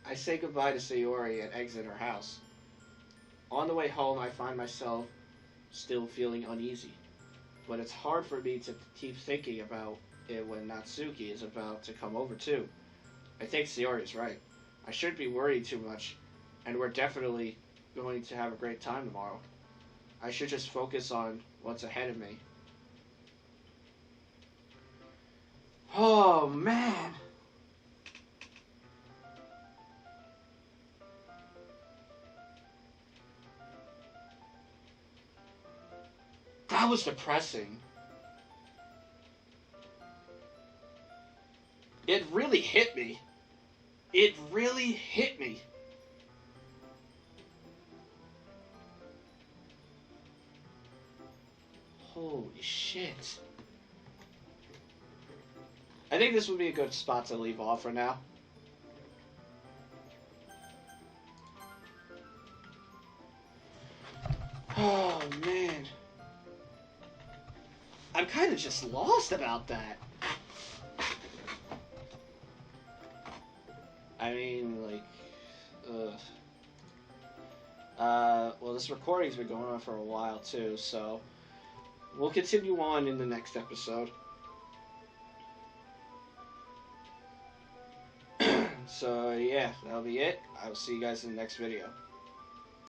I say goodbye to Sayori and exit her house. On the way home, I find myself still feeling uneasy. But it's hard for me to keep thinking about it when Natsuki is about to come over too. I think Sayori is right. I shouldn't be worried too much, and we're definitely going to have a great time tomorrow. I should just focus on what's ahead of me. Oh, man! That was depressing. It really hit me. It really hit me. Holy shit. I think this would be a good spot to leave off for now. Oh, man. I'm kind of just lost about that. I mean, like, well, this recording's been going on for a while, too, so we'll continue on in the next episode. So, yeah, that'll be it. I will see you guys in the next video.